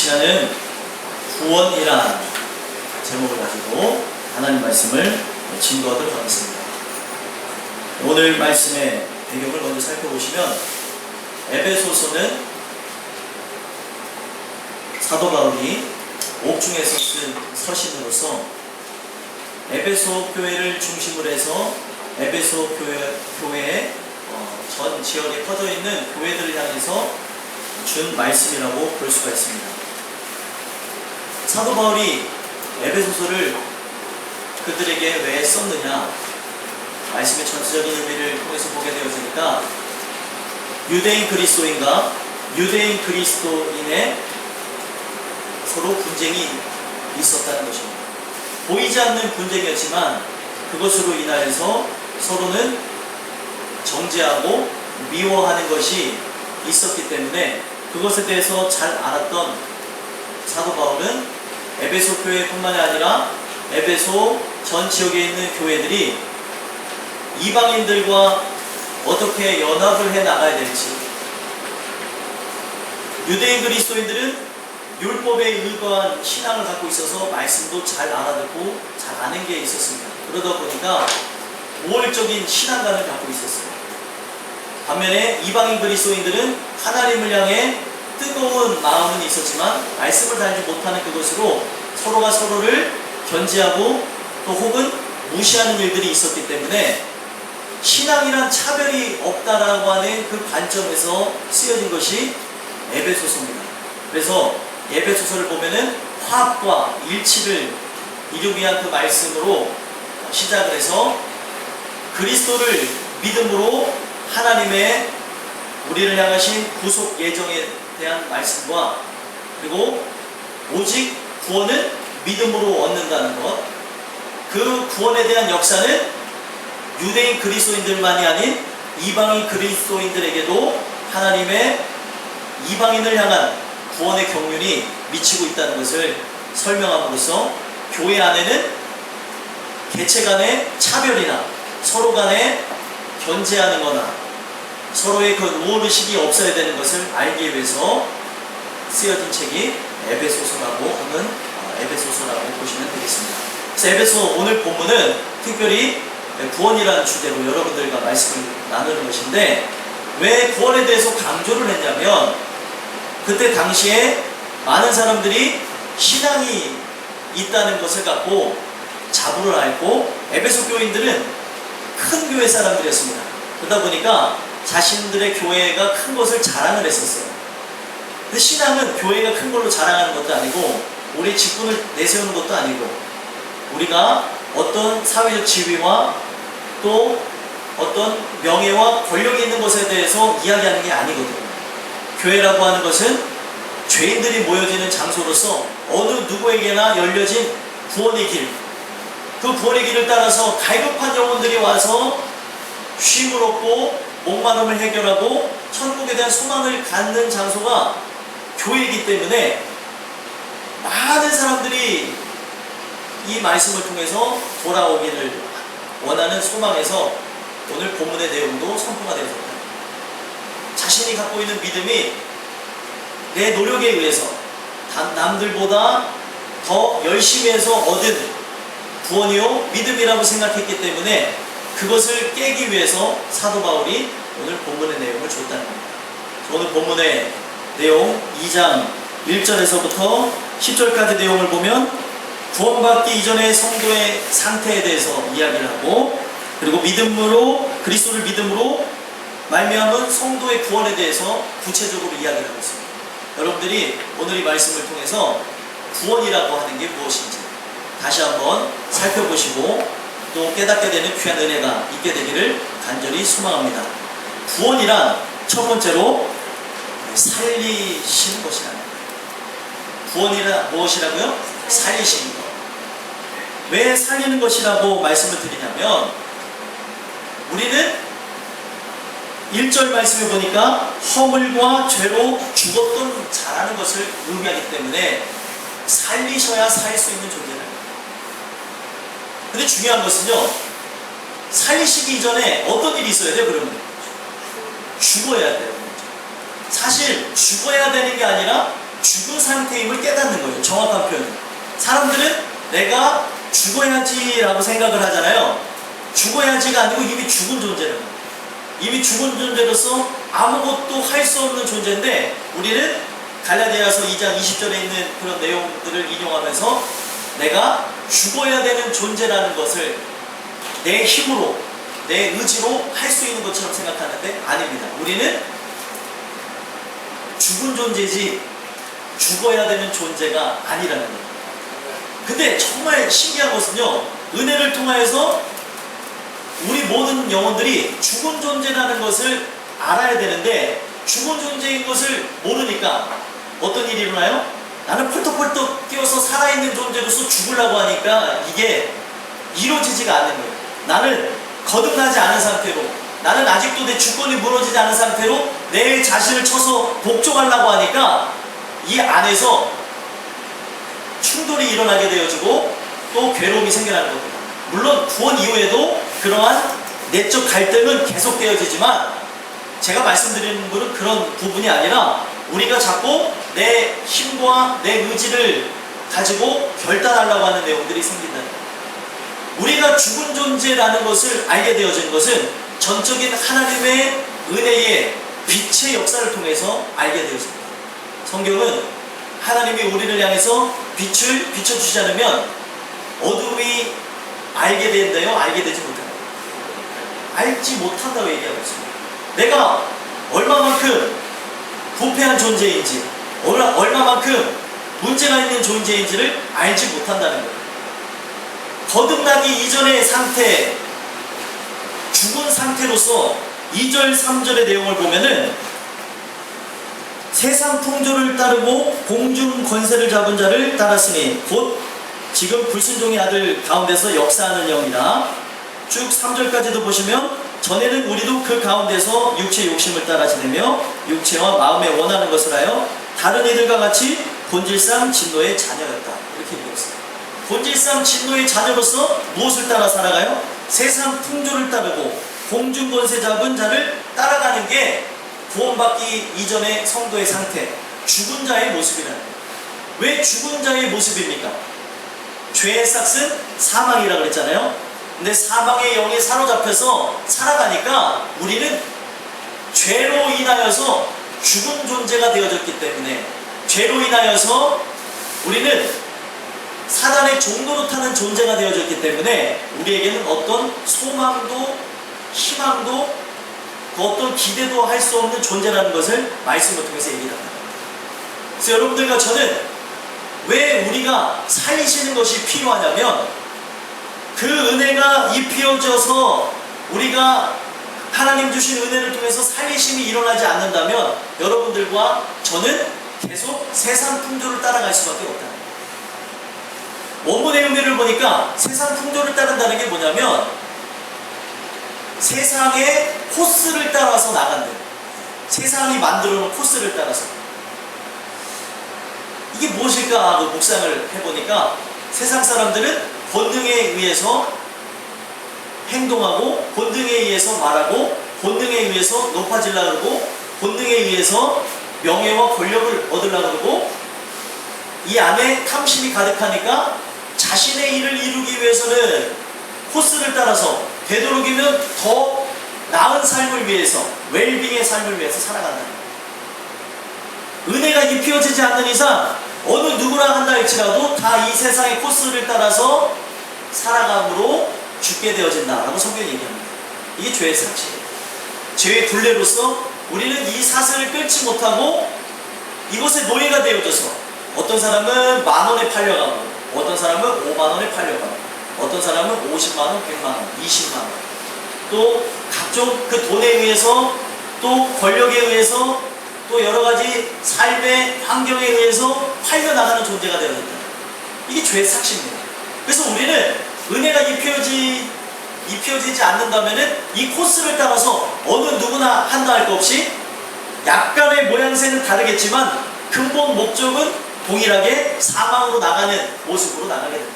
시간은 구원이란 제목을 가지고 하나님 말씀을 증거하도록 하겠습니다. 오늘 말씀의 배경을 먼저 살펴보시면 에베소서는 사도 바울이 옥중에서 쓴 서신으로서 에베소 교회를 중심으로 해서 에베소 교회의 전 지역에 퍼져 있는 교회들을 향해서 준 말씀이라고 볼 수가 있습니다. 사도 바울이 에베소서를 그들에게 왜 썼느냐, 말씀의 전체적인 의미를 통해서 보게 되어지니까 유대인 그리스도인과 유대인 그리스도인의 서로 분쟁이 있었다는 것입니다. 보이지 않는 분쟁이었지만 그것으로 인하여서 서로는 정죄하고 미워하는 것이 있었기 때문에 그것에 대해서 잘 알았던 사도 바울은 에베소 교회뿐만이 아니라 에베소 전 지역에 있는 교회들이 이방인들과 어떻게 연합을 해 나가야 될지, 유대인 그리스도인들은 율법에 의거한 신앙을 갖고 있어서 말씀도 잘 알아듣고 잘 아는 게 있었습니다. 그러다 보니까 우월적인 신앙관을 갖고 있었어요. 반면에 이방인 그리스도인들은 하나님을 향해 뜨거운 마음은 있었지만 말씀을 다 알지 못하는 그것으로 서로가 서로를 견제하고 또 혹은 무시하는 일들이 있었기 때문에 신앙이란 차별이 없다라고 하는 그 관점에서 쓰여진 것이 에베소서입니다. 그래서 에베소서를 보면은 화합과 일치를 이루기 위한 그 말씀으로 시작을 해서 그리스도를 믿음으로 하나님의 우리를 향하신 구속 예정에 대한 말씀과, 그리고 오직 구원은 믿음으로 얻는다는 것, 그 구원에 대한 역사는 유대인 그리스도인들만이 아닌 이방인 그리스도인들에게도 하나님의 이방인을 향한 구원의 경륜이 미치고 있다는 것을 설명함으로써 교회 안에는 개체 간의 차별이나 서로 간에 견제하는 거나 서로의 그 우월의식이 없어야 되는 것을 알기 위해서 쓰여진 책이 에베소서라고 하는 에베소서라고 보시면 되겠습니다. 그래서 에베소 오늘 본문은 특별히 구원이라는 주제로 여러분들과 말씀을 나누는 것인데, 왜 구원에 대해서 강조를 했냐면 그때 당시에 많은 사람들이 신앙이 있다는 것을 갖고 자부를 앓고 에베소 교인들은 큰 교회 사람들이었습니다. 그러다 보니까 자신들의 교회가 큰 것을 자랑을 했었어요. 근데 신앙은 교회가 큰 걸로 자랑하는 것도 아니고 우리 직분을 내세우는 것도 아니고 우리가 어떤 사회적 지위와 또 어떤 명예와 권력이 있는 것에 대해서 이야기하는 게 아니거든요. 교회라고 하는 것은 죄인들이 모여지는 장소로서 어느 누구에게나 열려진 구원의 길, 그 구원의 길을 따라서 갈급한 영혼들이 와서 쉼을 얻고 목마름을 해결하고 천국에 대한 소망을 갖는 장소가 교회이기 때문에 많은 사람들이 이 말씀을 통해서 돌아오기를 원하는 소망에서 오늘 본문의 내용도 선포가 되었습니다. 자신이 갖고 있는 믿음이 내 노력에 의해서 남들보다 더 열심히 해서 얻은 구원이요 믿음이라고 생각했기 때문에 그것을 깨기 위해서 사도 바울이 오늘 본문의 내용을 줬다는 겁니다. 오늘 본문의 내용 2장 1절에서부터 10절까지 내용을 보면 구원받기 이전의 성도의 상태에 대해서 이야기를 하고, 그리고 믿음으로 그리스도를 믿음으로 말미암은 성도의 구원에 대해서 구체적으로 이야기를 하고 있습니다. 여러분들이 오늘 이 말씀을 통해서 구원이라고 하는 게 무엇인지 다시 한번 살펴보시고 또 깨닫게 되는 귀한 은혜가 있게 되기를 간절히 소망합니다. 구원이란 첫 번째로 살리시는 것이랍니다. 구원이란 무엇이라고요? 살리시는 것. 왜 살리는 것이라고 말씀을 드리냐면 우리는 1절 말씀에 보니까 허물과 죄로 죽었던 자라는 것을 의미하기 때문에 살리셔야 살 수 있는 존재입니다. 근데 중요한 것은요, 살리시기 이전에 어떤 일이 있어야 돼요? 그러면 죽어야 돼요. 사실 죽어야 되는 게 아니라 죽은 상태임을 깨닫는 거예요. 정확한 표현은. 사람들은 내가 죽어야지라고 생각을 하잖아요. 죽어야지가 아니고 이미 죽은 존재라는 거예요. 이미 죽은 존재로서 아무것도 할 수 없는 존재인데, 우리는 갈라디아서 2장 20절에 있는 그런 내용들을 인용하면서 내가 죽어야 되는 존재라는 것을 내 힘으로, 내 의지로 할 수 있는 것처럼 생각하는데 아닙니다. 우리는 죽은 존재지 죽어야 되는 존재가 아니라는 거예요. 근데 정말 신기한 것은요, 은혜를 통하여서 우리 모든 영혼들이 죽은 존재라는 것을 알아야 되는데, 죽은 존재인 것을 모르니까 어떤 일이 일어나요? 나는 펄떡펄떡 뛰어서 살아있는 존재로서 죽으려고 하니까 이게 이루어지지가 않는 거예요. 나는 거듭나지 않은 상태로, 나는 아직도 내 주권이 무너지지 않은 상태로 내 자신을 쳐서 복종하려고 하니까 이 안에서 충돌이 일어나게 되어지고 또 괴로움이 생겨나는 겁니다. 물론 구원 이후에도 그러한 내적 갈등은 계속되어지지만, 제가 말씀드리는 것은 그런 부분이 아니라 우리가 자꾸 내 힘과 내 의지를 가지고 결단하려고 하는 내용들이 생긴다는 거예요. 우리가 죽은 존재라는 것을 알게 되어진 것은 전적인 하나님의 은혜의 빛의 역사를 통해서 알게 되어집니다. 성경은 하나님이 우리를 향해서 빛을 비춰주지 않으면 어둠이 알게 된다요? 알게 되지 못한다. 알지 못한다고 얘기하고 있습니다. 내가 얼마만큼 부패한 존재인지, 얼마만큼 문제가 있는 존재인지를 알지 못한다는 거예요. 거듭나기 이전의 상태, 죽은 상태로서 2절, 3절의 내용을 보면은 세상 풍조를 따르고 공중 권세를 잡은 자를 따랐으니 곧 지금 불순종의 아들 가운데서 역사하는 영이라. 쭉 3절까지도 보시면 전에는 우리도 그 가운데서 육체의 욕심을 따라 지내며 육체와 마음에 원하는 것을 하여 다른 이들과 같이 본질상 진노의 자녀였다. 이렇게 얘기했어요. 본질상 진노의 자녀로서 무엇을 따라 살아가요? 세상 풍조를 따르고 공중 권세 잡은 자를 따라가는 게 구원받기 이전의 성도의 상태, 죽은 자의 모습이라는 거예요. 왜 죽은 자의 모습입니까? 죄의 삭은 사망이라고 그랬잖아요. 근데 사망의 영에 사로잡혀서 살아가니까 우리는 죄로 인하여서 죽은 존재가 되어졌기 때문에, 죄로 인하여서 우리는 사단의 종로로 타는 존재가 되어졌기 때문에 우리에게는 어떤 소망도 희망도 그 어떤 기대도 할 수 없는 존재라는 것을 말씀을 통해서 얘기를 합니다. 그래서 여러분들과 저는 왜 우리가 살리시는 것이 필요하냐면, 그 은혜가 입히어져서 우리가 하나님 주신 은혜를 통해서 살리심이 일어나지 않는다면 여러분들과 저는 계속 세상 풍조를 따라갈 수밖에 없다. 원문의 의미를 보니까 세상 풍조를 따른다는 게 뭐냐면 세상의 코스를 따라서 나간다. 세상이 만들어놓은 코스를 따라서. 이게 무엇일까 하고 묵상을 해보니까 세상 사람들은 본능에 의해서 행동하고, 본능에 의해서 말하고, 본능에 의해서 높아지려고 그러고, 본능에 의해서 명예와 권력을 얻으려고 그러고, 이 안에 탐심이 가득하니까 자신의 일을 이루기 위해서는 코스를 따라서 되도록이면 더 나은 삶을 위해서, 웰빙의 삶을 위해서 살아간다. 은혜가 입혀지지 않는 이상 어느 누구나 한다 할지라도 다 이 세상의 코스를 따라서 살아감으로 죽게 되어진다라고 성경이 얘기합니다. 이게 죄의 사실이에요. 죄의 둘레로서 우리는 이 사슬을 끊지 못하고 이곳에 노예가 되어져서, 어떤 사람은 10,000원에 팔려가고, 어떤 사람은 50,000원에 팔려가고, 어떤 사람은 500,000원, 100,000원, 200,000원, 또 각종 그 돈에 의해서, 또 권력에 의해서, 또 여러가지 삶의 환경에 의해서 팔려나가는 존재가 되어졌다. 이게 죄의 삭시입니다. 그래서 우리는 은혜가 입혀지지 않는다면 이 코스를 따라서 어느 누구나 한다 할 것 없이 약간의 모양새는 다르겠지만 근본 목적은 동일하게 사망으로 나가는 모습으로 나가게 된다.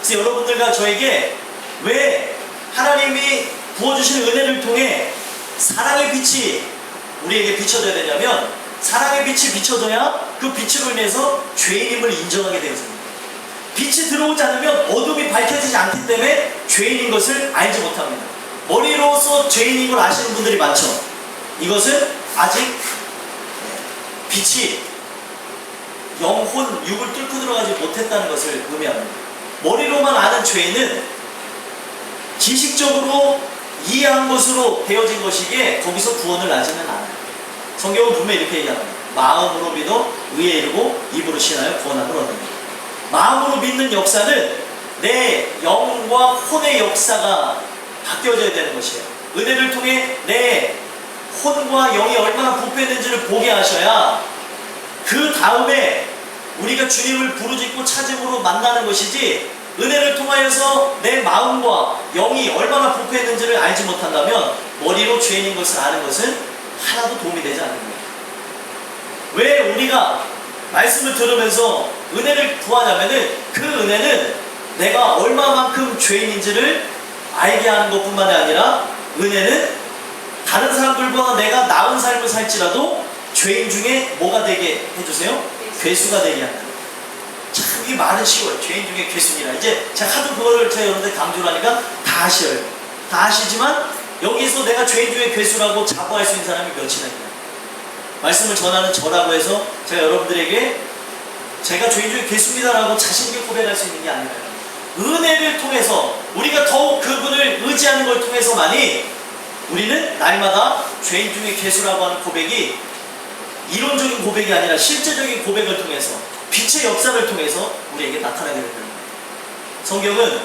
그래서 여러분들과 저에게 왜 하나님이 부어주신 은혜를 통해 사랑의 빛이 우리에게 비춰져야 되냐면, 사랑의 빛이 비춰져야 그 빛으로 인해서 죄인임을 인정하게 되어집니다. 빛이 들어오지 않으면 어둠이 밝혀지지 않기 때문에 죄인인 것을 알지 못합니다. 머리로서 죄인인 걸 아시는 분들이 많죠. 이것은 아직 빛이 영혼, 육을 뚫고 들어가지 못했다는 것을 의미합니다. 머리로만 아는 죄인은 지식적으로 이해한 것으로 되어진 것이기에 거기서 구원을 나지는 않아요. 성경은 분명히 이렇게 얘기합니다. 마음으로 믿어 의에 이르고 입으로 신하여 구원함을 얻는다. 마음으로 믿는 역사는 내 영과 혼의 역사가 바뀌어져야 되는 것이에요. 은혜를 통해 내 혼과 영이 얼마나 부패했는지를 보게 하셔야 그 다음에 우리가 주님을 부르짖고 찾음으로 만나는 것이지, 은혜를 통하여서 내 마음과 영이 얼마나 부패했는지를 알지 못한다면 머리로 죄인인 것을 아는 것은 하나도 도움이 되지 않는 거예요. 왜 우리가 말씀을 들으면서 은혜를 구하냐면은 그 은혜는 내가 얼마만큼 죄인인지를 알게 하는 것뿐만 아니라, 은혜는 다른 사람들보다 내가 나은 삶을 살지라도 죄인 중에 뭐가 되게 해주세요? 괴수가 되게 한다. 참 이 말은 쉬워요. 죄인 중에 괴수니라. 이제 제가 하도 그거를 제가 여러분들 강조를 하니까 다 아셔요. 다 아시지만 여기서 내가 죄인 중에 괴수라고 자부할 수 있는 사람이 몇이나 있나요? 말씀을 전하는 저라고 해서 제가 여러분들에게 제가 죄인 중에 괴수입니다라고 자신있게 고백할 수 있는 게 아니라요. 은혜를 통해서 우리가 더욱 그분을 의지하는 걸 통해서만이 우리는 날마다 죄인 중에 괴수라고 하는 고백이 이론적인 고백이 아니라 실제적인 고백을 통해서, 빛의 역사를 통해서 우리에게 나타나게 됩니다. 성경은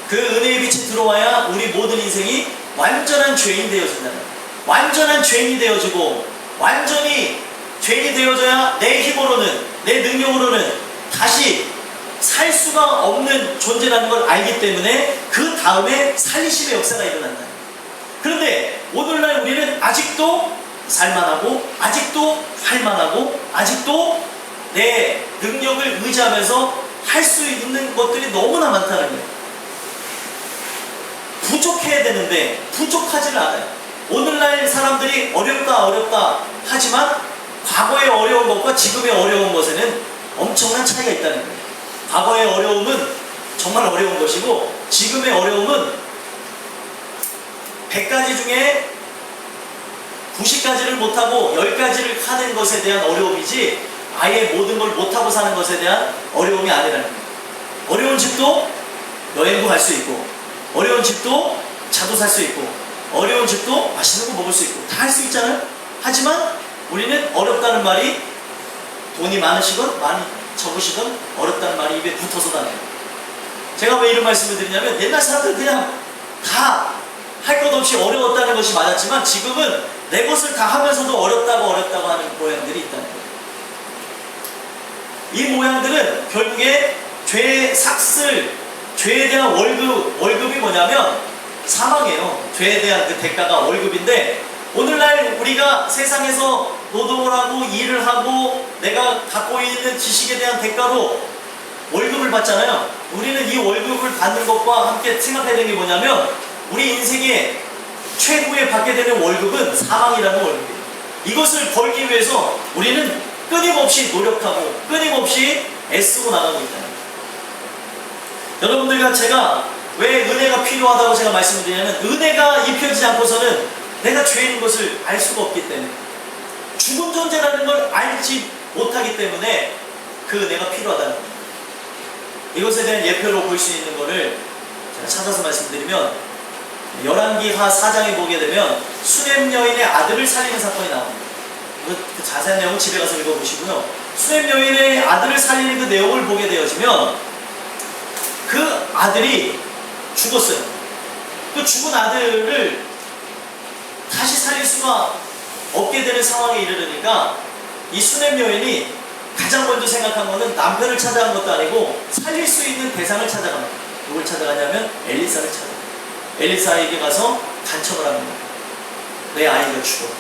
그 은혜의 빛이 들어와야 우리 모든 인생이 완전한 죄인 되어진다는, 완전한 죄인이 되어지고 완전히 죄인이 되어져야 내 힘으로는, 내 능력으로는 다시 살 수가 없는 존재라는 걸 알기 때문에 그 다음에 살리심의 역사가 일어난다. 그런데 오늘날 우리는 아직도 살만하고, 아직도 할만하고, 아직도 내 능력을 의지하면서 할 수 있는 것들이 너무나 많다는 거예요. 부족해야 되는데 부족하지를 않아요. 오늘날 사람들이 어렵다 하지만 과거의 어려운 것과 지금의 어려운 것에는 엄청난 차이가 있다는 거예요. 과거의 어려움은 정말 어려운 것이고, 지금의 어려움은 100가지 중에 90가지를 못하고 10가지를 하는 것에 대한 어려움이지, 아예 모든 걸 못하고 사는 것에 대한 어려움이 아니라는 거예요. 어려운 집도 여행도 갈 수 있고, 어려운 집도 차도 살 수 있고, 어려운 집도 맛있는 거 먹을 수 있고, 다 할 수 있잖아요. 하지만 우리는 어렵다는 말이 돈이 많으시건 많이 적으시건 어렵다는 말이 입에 붙어서 다녀요. 제가 왜 이런 말씀을 드리냐면, 옛날 사람들 그냥 다 할 것 없이 어려웠다는 것이 맞았지만, 지금은 내 것을 다 하면서도 어렵다고 하는 모양들이 있다는 거예요. 이 모양들은 결국에 죄의 삭슬, 죄에 대한 월급이 뭐냐면 사망이에요. 죄에 대한 그 대가가 월급인데, 오늘날 우리가 세상에서 노동을 하고 일을 하고 내가 갖고 있는 지식에 대한 대가로 월급을 받잖아요. 우리는 이 월급을 받는 것과 함께 생각해야 되는 게 뭐냐면, 우리 인생의 최고에 받게 되는 월급은 사망이라는 월급이에요. 이것을 벌기 위해서 우리는 끊임없이 노력하고 끊임없이 애쓰고 나가고 있다. 여러분들과 제가 왜 은혜가 필요하다고 제가 말씀을 드리냐면, 은혜가 입혀지지 않고서는 내가 죄인인 것을 알 수가 없기 때문에, 죽은 존재라는 걸 알지 못하기 때문에 그 은혜가 필요하다는 겁니다. 이것에 대한 예표로 볼 수 있는 것을 제가 찾아서 말씀드리면, 열왕기하 4장에 보게 되면 수넴 여인의 아들을 살리는 사건이 나옵니다. 그 자세한 내용은 집에 가서 읽어보시고요. 수넴 여인의 아들을 살리는 그 내용을 보게 되어지면, 그 아들이 죽었어요. 그 죽은 아들을 다시 살릴 수가 없게 되는 상황에 이르르니까, 이 수넴 여인이 가장 먼저 생각한 것은 남편을 찾아간 것도 아니고 살릴 수 있는 대상을 찾아갑니다. 누굴 찾아가냐면 엘리사를 찾아갑니다. 엘리사에게 가서 간청을 합니다. 내 아이가 죽었다.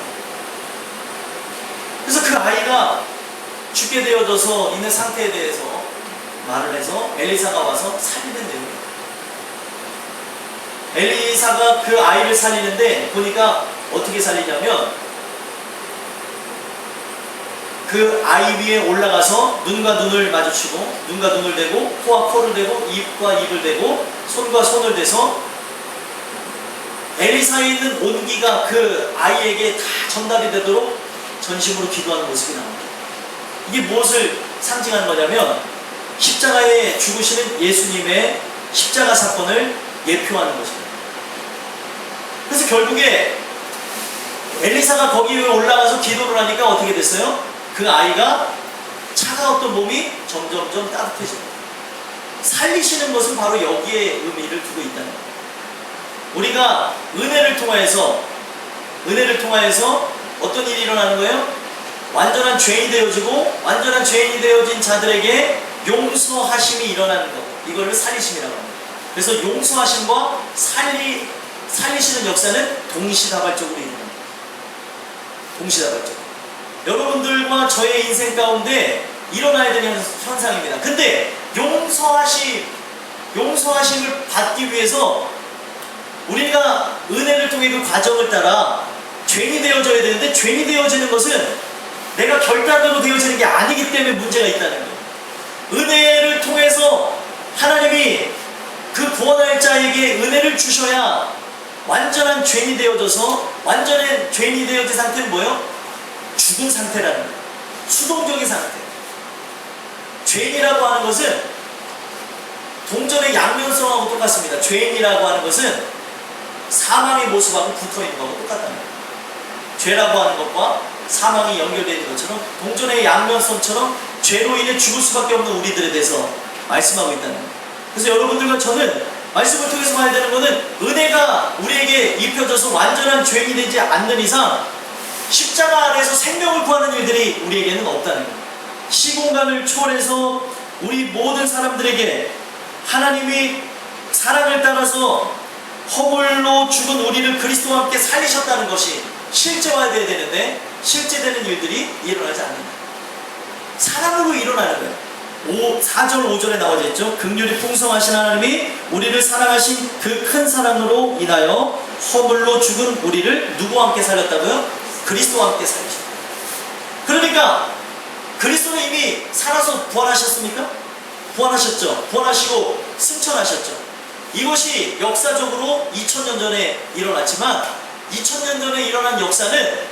그래서 그 아이가 죽게 되어져서 있는 상태에 대해서 말을 해서 엘리사가 와서 살리는 내용입니다. 엘리사가 그 아이를 살리는데 보니까 어떻게 살리냐면, 그 아이 위에 올라가서 눈과 눈을 마주치고 눈과 눈을 대고 코와 코를 대고 입과 입을 대고 손과 손을 대서 엘리사에 있는 온기가 그 아이에게 다 전달이 되도록 전심으로 기도하는 모습이 나옵니다. 이게 무엇을 상징하는 거냐면 십자가에 죽으시는 예수님의 십자가 사건을 예표하는 것입니다. 그래서 결국에 엘리사가 거기 위에 올라가서 기도를 하니까 어떻게 됐어요? 그 아이가 차가웠던 몸이 점점점 따뜻해집니다. 살리시는 것은 바로 여기에 의미를 두고 있다는 거예요. 우리가 은혜를 통하여서 어떤 일이 일어나는 거예요? 완전한 죄인이 되어지고 완전한 죄인이 되어진 자들에게 용서하심이 일어나는 것. 이거를 살리심이라고 합니다. 그래서 용서하심과 살리시는 역사는 동시다발적으로 일어납니다. 동시다발적으로. 여러분들과 저의 인생 가운데 일어나야 되는 현상입니다. 근데 용서하심을 받기 위해서 우리가 은혜를 통해 그 과정을 따라 죄인이 되어져야 되는데 죄인이 되어지는 것은 내가 결단으로 되어지는 게 아니기 때문에 문제가 있다는 거예요. 은혜를 통해서 하나님이 그 구원할 자에게 은혜를 주셔야 완전한 죄인이 되어져서 완전한 죄인이 되어진 상태는 뭐예요? 죽은 상태라는 거예요. 수동적인 상태. 죄인이라고 하는 것은 동전의 양면성하고 똑같습니다. 죄인이라고 하는 것은 사망의 모습하고 붙어있는 것하고 똑같다는 거예요. 죄라고 하는 것과 사망이 연결되어 있는 것처럼 동전의 양면성처럼 죄로 인해 죽을 수밖에 없는 우리들에 대해서 말씀하고 있다는 거예요. 그래서 여러분들과 저는 말씀을 통해서 봐야 되는 것은 은혜가 우리에게 입혀져서 완전한 죄인이 되지 않는 이상 십자가 안에서 생명을 구하는 일들이 우리에게는 없다는 거예요. 시공간을 초월해서 우리 모든 사람들에게 하나님이 사랑을 따라서 허물로 죽은 우리를 그리스도와 함께 살리셨다는 것이 실제화되어야 되는데 실제되는 일들이 일어나지 않는다. 사랑으로 일어나는 거예요. 4절 5절에 나와져 있죠. 긍휼이 풍성하신 하나님이 우리를 사랑하신 그 큰 사랑으로 인하여 허물로 죽은 우리를 누구와 함께 살렸다고요? 그리스도와 함께 살리셨다. 그러니까 그리스도는 이미 살아서 부활하셨습니까? 부활하셨죠. 부활하시고 승천하셨죠. 이것이 역사적으로 2000년 전에 일어났지만 2000년 전에 일어난 역사는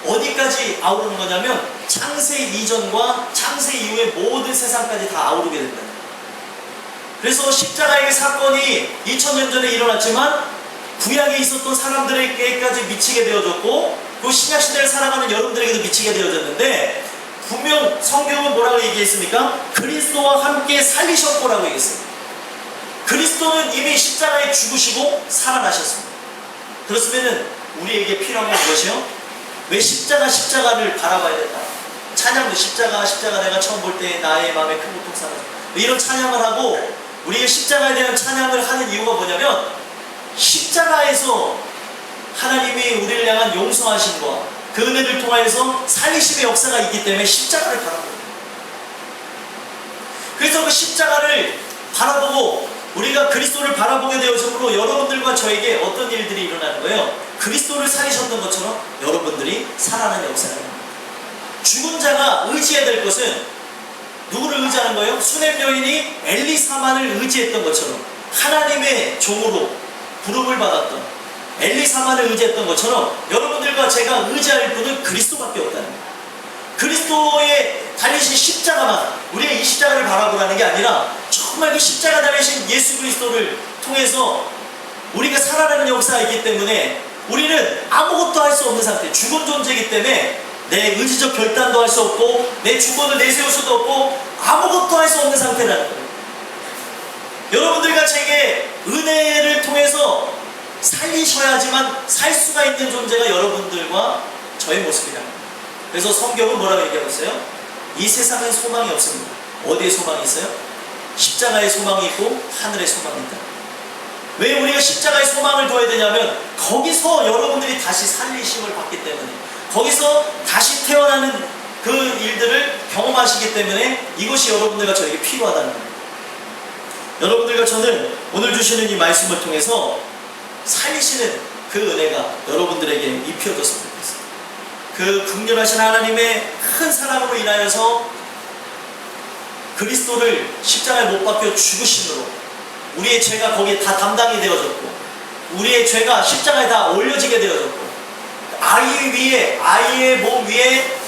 어디까지 아우르는 거냐면 창세 이전과 창세 이후의 모든 세상까지 다 아우르게 된다. 그래서 십자가의 사건이 2000년 전에 일어났지만 구약에 있었던 사람들에게까지 미치게 되어졌고 그 신약시대를 살아가는 여러분들에게도 미치게 되어졌는데 분명 성경은 뭐라고 얘기했습니까? 그리스도와 함께 살리셨고라고 얘기했습니다. 그리스도는 이미 십자가에 죽으시고 살아나셨습니다. 그렇으면 우리에게 필요한 건 무엇이요? 왜 십자가를 바라봐야 된다? 찬양도 십자가 내가 처음 볼 때 나의 마음에 큰 고통 사라져. 이런 찬양을 하고 우리의 십자가에 대한 찬양을 하는 이유가 뭐냐면 십자가에서 하나님이 우리를 향한 용서하심과 그 은혜를 통하여서 살리심의 역사가 있기 때문에 십자가를 바라보는 거예요. 그래서 그 십자가를 바라보고 우리가 그리스도를 바라보게 되어서므로 여러분들과 저에게 어떤 일들이 일어나는 거예요? 그리스도를 살리셨던 것처럼 여러분들이 살아나는 역사를 합니다. 죽은 자가 의지해야 될 것은 누구를 의지하는 거예요? 수냄 여인이 엘리사만을 의지했던 것처럼 하나님의 종으로 부름을 받았던 엘리사만을 의지했던 것처럼 여러분들과 제가 의지할 분은 그리스도밖에 없다는 거예요. 그리스도의 달리신 십자가만 우리가 이 십자가를 바라보라는 게 아니라 정말 그 십자가 달리신 예수 그리스도를 통해서 우리가 살아나는 역사가 있기 때문에 우리는 아무것도 할 수 없는 상태, 죽은 존재이기 때문에 내 의지적 결단도 할 수 없고 내 주권을 내세울 수도 없고 아무것도 할 수 없는 상태라는 거예요. 여러분들과 제게 은혜를 통해서 살리셔야지만 살 수가 있는 존재가 여러분들과 저의 모습이라는 거예요. 그래서 성경은 뭐라고 얘기하고 있어요? 이 세상엔 소망이 없습니다. 어디에 소망이 있어요? 십자가에 소망이 있고 하늘에 소망이 있다. 왜 우리가 십자가에 소망을 둬야 되냐면 거기서 여러분들이 다시 살리심을 받기 때문에 거기서 다시 태어나는 그 일들을 경험하시기 때문에 이것이 여러분들과 저에게 필요하다는 거예요. 여러분들과 저는 오늘 주시는 이 말씀을 통해서 살리시는 그 은혜가 여러분들에게 입혀졌으면 좋겠습니다. 그 긍휼하신 하나님의 큰 사랑으로 인하여서 그리스도를 십자가에 못 박혀 죽으심으로 우리의 죄가 거기에 다 담당이 되어졌고, 우리의 죄가 십자가에 다 올려지게 되어졌고, 아이의 몸 위에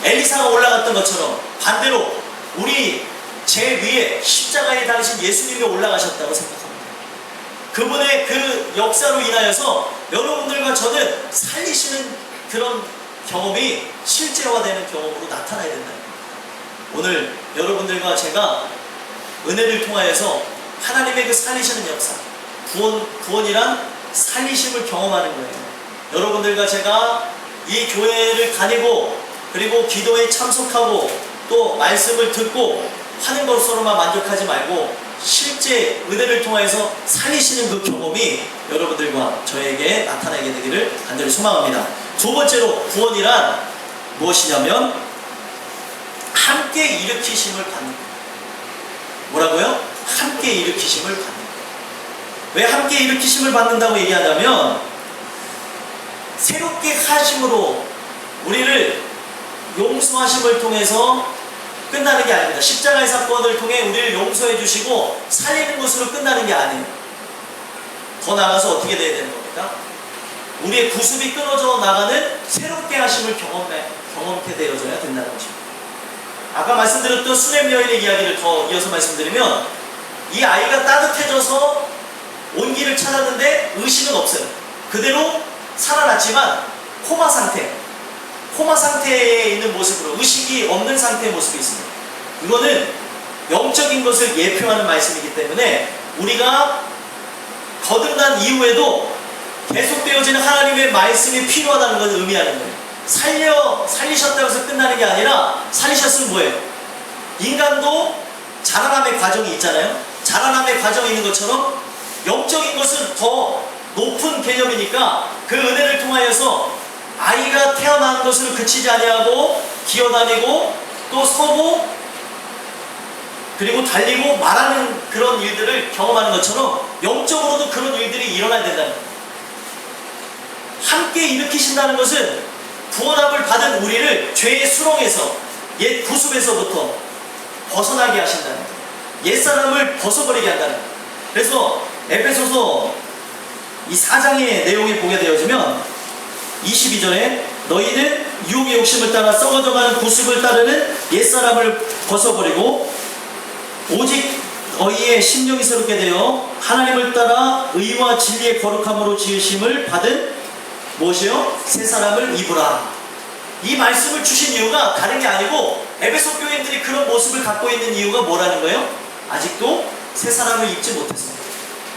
엘리사가 올라갔던 것처럼 반대로 우리 제 위에 십자가에 달리신 예수님이 올라가셨다고 생각합니다. 그분의 그 역사로 인하여서 여러분들과 저는 살리시는 그런 경험이 실제화되는 경험으로 나타나야 된다. 오늘 여러분들과 제가 은혜를 통하여서 하나님의 그 살리시는 역사, 구원이란 살리심을 경험하는 거예요. 여러분들과 제가 이 교회를 다니고 그리고 기도에 참석하고 또 말씀을 듣고 하는 것으로만 만족하지 말고 실제 은혜를 통해서 살리시는 그 경험이 여러분들과 저에게 나타나게 되기를 간절히 소망합니다. 두 번째로 구원이란 무엇이냐면 함께 일으키심을 받는 거예요. 뭐라고요? 함께 일으키심을 받는 거예요. 왜 함께 일으키심을 받는다고 얘기하냐면 새롭게 하심으로 우리를 용서하심을 통해서 끝나는 게 아닙니다. 십자가의 사건을 통해 우리를 용서해 주시고 살리는 것으로 끝나는 게 아니에요. 더 나아가서 어떻게 돼야 되는 겁니까? 우리의 구습이 끊어져 나가는 새롭게 하심을 경험하게 되어져야 된다는 것입니다. 아까 말씀드렸던 수렘 여인의 이야기를 더 이어서 말씀드리면 이 아이가 따뜻해져서 온기를 찾았는데 의식은 없어요. 그대로 살아났지만 코마 상태에 있는 모습으로 의식이 없는 상태의 모습이 있습니다. 이거는 영적인 것을 예표하는 말씀이기 때문에 우리가 거듭난 이후에도 계속되어지는 하나님의 말씀이 필요하다는 것을 의미하는 거예요. 살리셨다고 해서 끝나는 게 아니라 살리셨으면 뭐예요? 인간도 자라남의 과정이 있잖아요. 자라남의 과정이 있는 것처럼 영적인 것은 더 높은 개념이니까 그 은혜를 통하여서 아이가 태어난 것으로 그치지 아니하고 기어다니고 또 서고 그리고 달리고 말하는 그런 일들을 경험하는 것처럼 영적으로도 그런 일들이 일어나야 된다는 거예요. 함께 일으키신다는 것은 구원함을 받은 우리를 죄의 수렁에서 옛 구습에서부터 벗어나게 하신다는 거예요. 옛사람을 벗어버리게 한다는 거예요. 그래서 에베소서 이 4장의 내용이 보게 되어지면 22절에 너희는 유혹의 욕심을 따라 썩어져가는 구습을 따르는 옛사람을 벗어버리고 오직 너희의 심령이 새롭게 되어 하나님을 따라 의와 진리의 거룩함으로 지으심을 받은 무엇이요? 새 사람을 입으라. 이 말씀을 주신 이유가 다른 게 아니고 에베소 교인들이 그런 모습을 갖고 있는 이유가 뭐라는 거예요? 아직도 새 사람을 입지 못해서,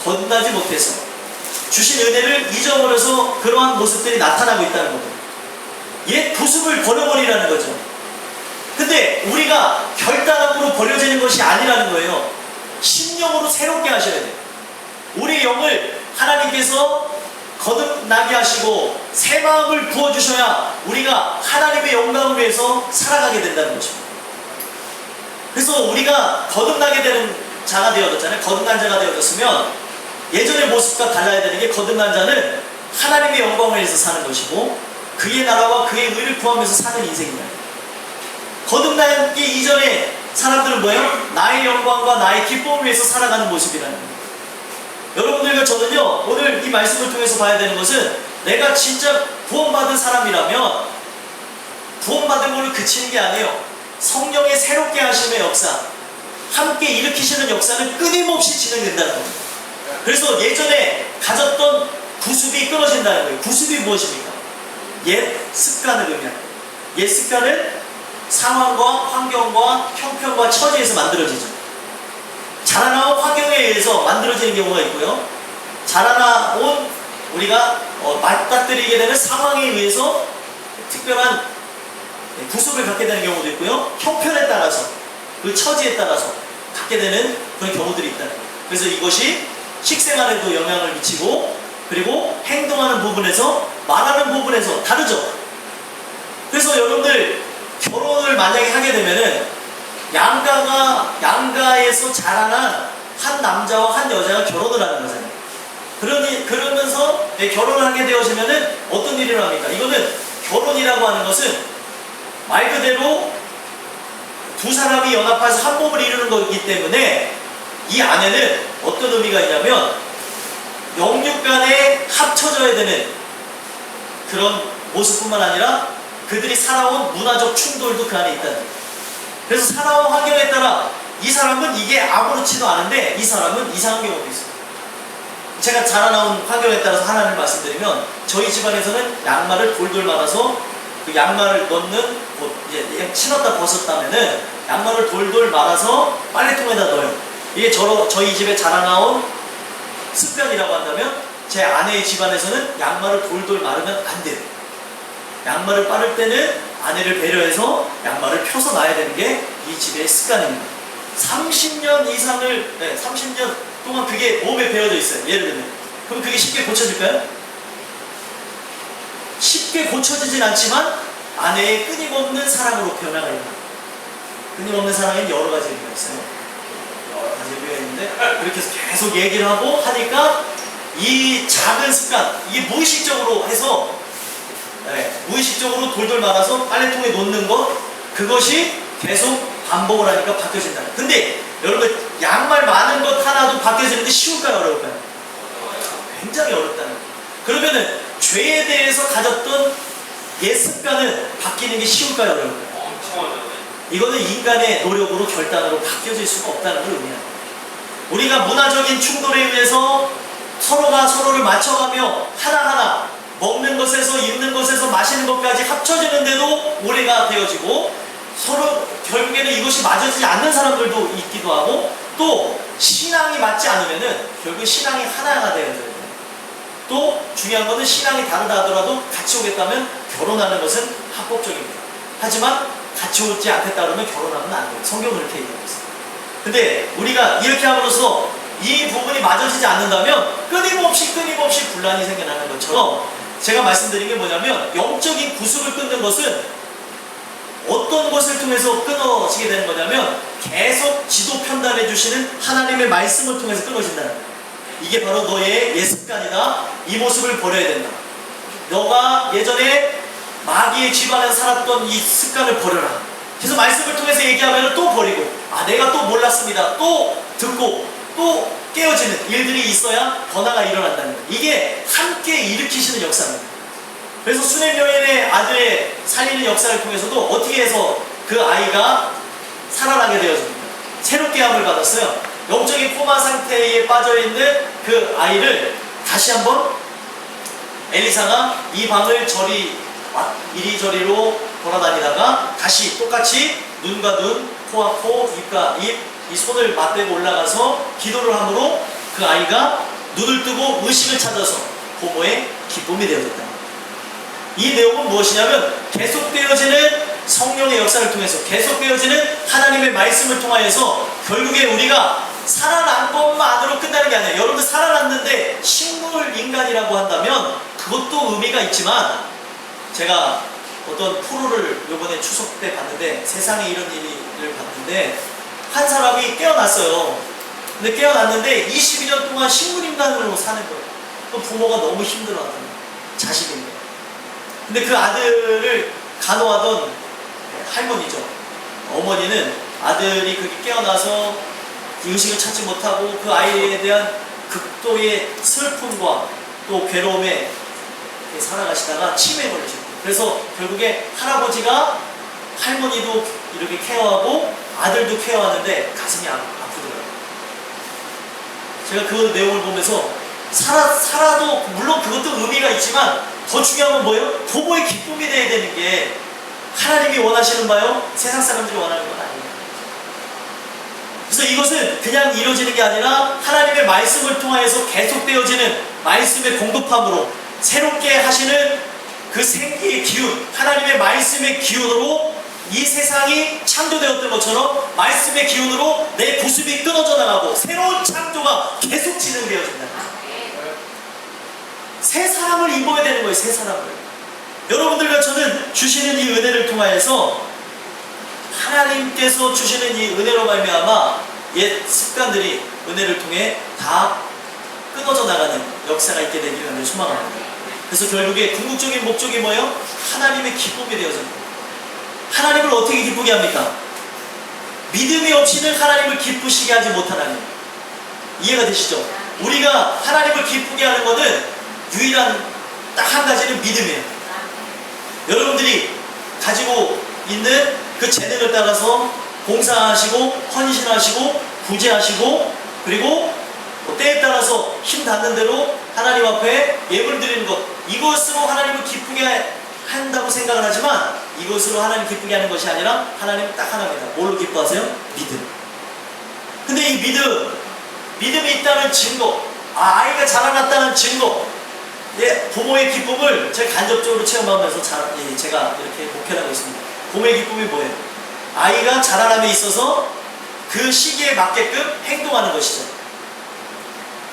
거듭나지 못해서 주신 은혜를 잊어버려서 그러한 모습들이 나타나고 있다는 거죠. 옛 구습을 버려버리라는 거죠. 근데 우리가 결단함으로 버려지는 것이 아니라는 거예요. 심령으로 새롭게 하셔야 돼요. 우리 영을 하나님께서 거듭나게 하시고 새 마음을 부어주셔야 우리가 하나님의 영광을 위해서 살아가게 된다는 것입니다. 그래서 우리가 거듭나게 되는 자가 되어졌잖아요. 거듭난 자가 되어졌으면 예전의 모습과 달라야 되는 게 거듭난 자는 하나님의 영광을 위해서 사는 것이고 그의 나라와 그의 의를 구하면서 사는 인생이에요. 거듭나기 이전에 사람들은 뭐예요? 나의 영광과 나의 기쁨을 위해서 살아가는 모습이라는 거예요. 여러분들과 저는요 오늘 이 말씀을 통해서 봐야 되는 것은 내가 진짜 구원받은 사람이라면 구원받은 걸로 그치는 게 아니에요. 성령의 새롭게 하심의 역사, 함께 일으키시는 역사는 끊임없이 진행된다는 겁니다. 그래서 예전에 가졌던 구습이 끊어진다는 거예요. 구습이 무엇입니까? 옛 습관을 의미하는 거예요. 옛 습관은 상황과 환경과 형편과 처지에서 만들어지죠. 자라나온 환경에 의해서 만들어지는 경우가 있고요. 자라나온 우리가 맞닥뜨리게 되는 상황에 의해서 특별한 구습을 갖게 되는 경우도 있고요. 형편에 따라서 그 처지에 따라서 갖게 되는 그런 경우들이 있다는 거예요. 그래서 이것이 식생활에도 영향을 미치고 그리고 행동하는 부분에서 말하는 부분에서 다르죠. 그래서 여러분들 결혼을 만약에 하게 되면은 양가에서 자라난 한 남자와 한 여자가 결혼을 하는 거잖아요. 그러면서 결혼을 하게 되어지면은 어떤 일이 일어납니까? 이거는 결혼이라고 습관이라고 하는 것은 말 그대로 두 사람이 연합해서 한 몸을 이루는 거기 때문에 이 안에는 어떤 의미가 있냐면 영육 간에 합쳐져야 되는 그런 모습뿐만 아니라 그들이 살아온 문화적 충돌도 그 안에 있다는 거예요. 그래서 살아온 환경에 따라 이 사람은 이게 아무렇지도 않은데 이 사람은 이상한 경우도 있어요. 제가 자라나온 환경에 따라서 하나를 말씀드리면 저희 집안에서는 양말을 돌돌 말아서 그 양말을 넣는 이제 신었다 벗었다면은 양말을 돌돌 말아서 빨래통에다 넣어요. 이게 저희 집에 자라나온 습관이라고 한다면 제 아내의 집안에서는 양말을 돌돌 마르면 안 돼요. 양말을 빠를 때는 아내를 배려해서 양말을 펴서 놔야 되는 게 이 집의 습관입니다. 30년 이상을 30년 동안 그게 몸에 배어져 있어요. 예를 들면 그럼 그게 쉽게 고쳐질까요? 쉽게 고쳐지진 않지만 아내의 끊임없는 사랑으로 변화가 있습니다. 끊임없는 사랑에는 여러 가지 의미가 있어요. 여러 가지 의미가 있는데 그렇게 해서 계속 얘기를 하고 하니까 이 작은 습관, 이게 무의식적으로 해서 무의식적으로 돌돌 말아서 빨래통에 놓는 것, 그것이 계속 반복을 하니까 바뀌어진다. 근데 여러분 양말 많은 것 하나도 바뀌어지는데 쉬울까요? 어려울까요? 굉장히 어렵다는 거예요. 그러면은 죄에 대해서 가졌던 옛 습관은 바뀌는 게 쉬울까요? 어려울까요? 이거는 인간의 노력으로 결단으로 바뀌어질 수가 없다는 걸 의미합니다. 우리가 문화적인 충돌에 의해서 서로가 서로를 맞춰가며 하나하나 먹는 것에서 입는 것에서 마시는 것까지 합쳐지는데도 오래가 되어지고 서로 결국에는 이것이 맞아지지 않는 사람들도 있기도 하고 또 신앙이 맞지 않으면은 결국 신앙이 하나가 되어져요. 또 중요한 것은 신앙이 다르다 하더라도 같이 오겠다면 결혼하는 것은 합법적입니다. 하지만 같이 오지 않겠다 그러면 결혼하면 안 돼요. 성경은 그렇게 얘기하고 있어요. 근데 우리가 이렇게 함으로써 이 부분이 맞아지지 않는다면 끊임없이 분란이 생겨나는 것처럼 제가 말씀드린 게 뭐냐면 영적인 구습을 끊는 것은 어떤 것을 통해서 끊어지게 되는 거냐면 계속 지도 편달해 주시는 하나님의 말씀을 통해서 끊어진다는 거예요. 이게 바로 너의 옛 습관이다. 이 모습을 버려야 된다. 너가 예전에 마귀의 집안에서 살았던 이 습관을 버려라. 그래서 말씀을 통해서 얘기하면 또 버리고 내가 또 몰랐습니다. 또 듣고 또 깨어지는 일들이 있어야 변화가 일어난다는 거예요. 이게 함께 일으키시는 역사입니다. 그래서 수냄 여인의 아들의 살리는 역사를 통해서도 어떻게 해서 그 아이가 살아나게 되어집니다. 새롭게 함을 받았어요. 영적인 코마 상태에 빠져있는 그 아이를 다시 한번 엘리사가 이 방을 이리저리로 돌아다니다가 다시 똑같이 눈과 눈, 코와 코, 입과 입, 이 손을 맞대고 올라가서 기도를 함으로 그 아이가 눈을 뜨고 의식을 찾아서 부모의 기쁨이 되어졌다. 이 내용은 무엇이냐면 계속되어지는 성령의 역사를 통해서 계속되어지는 하나님의 말씀을 통하여서 결국에 우리가 살아난 것만으로 끝나는 게 아니에요. 여러분들 살아났는데 식물 인간이라고 한다면 그것도 의미가 있지만 제가 어떤 프로를 이번에 추석 때 봤는데 세상에 이런 일을 봤는데 한 사람이 깨어났어요. 근데 깨어났는데 22년 동안 식물 인간으로 사는 거예요. 그 부모가 너무 힘들어하던 자식인데 근데 그 아들을 간호하던 할머니죠. 어머니는 아들이 그렇게 깨어나서 의식을 찾지 못하고 그 아이에 대한 극도의 슬픔과 또 괴로움에 살아가시다가 치매에 걸리셨고 그래서 결국에 할아버지가 할머니도 이렇게 케어하고 아들도 케어하는데 가슴이 아프더라고요. 제가 그 내용을 보면서 살아도 물론 그것도 의미가 있지만 더 중요한 건 뭐예요? 부모의 기쁨이 돼야 되는 게 하나님이 원하시는 바요? 세상 사람들이 원하는 건 아니에요. 그래서 이것은 그냥 이루어지는 게 아니라 하나님의 말씀을 통하여서 계속되어지는 말씀의 공급함으로 새롭게 하시는 그 생기의 기운, 하나님의 말씀의 기운으로 이 세상이 창조되었던 것처럼 말씀의 기운으로 내 구습이 끊어져 나가고 새로운 창조가 계속 진행되어진다. 새 사람을 입어야 되는 거예요. 새 사람을. 여러분들과 저는 주시는 이 은혜를 통하여서 하나님께서 주시는 이 은혜로 말미암아 옛 습관들이 은혜를 통해 다 끊어져 나가는 역사가 있게 되기를 소망합니다. 그래서 결국에 궁극적인 목적이 뭐예요? 하나님의 기쁨이 되어집니다. 하나님을 어떻게 기쁘게 합니까? 믿음이 없이는 하나님을 기쁘시게 하지 못하나님. 이해가 되시죠? 우리가 하나님을 기쁘게 하는 것은 유일한 딱 한 가지는 믿음이에요. 여러분들이 가지고 있는 그 재능을 따라서 봉사하시고 헌신하시고 구제하시고 그리고 때에 따라서 힘 닿는 대로 하나님 앞에 예물 드리는 것, 이것으로 하나님을 기쁘게 한다고 생각을 하지만 이것으로 하나님 기쁘게 하는 것이 아니라 하나님은 딱 하나입니다. 뭘로 기뻐하세요? 믿음. 근데 이 믿음이 있다는 증거, 아이가 자라났다는 증거, 부모의 기쁨을 제가 간접적으로 체험하면서 제가 이렇게 목회를 하고 있습니다. 부모의 기쁨이 뭐예요? 아이가 자라남에 있어서 그 시기에 맞게끔 행동하는 것이죠.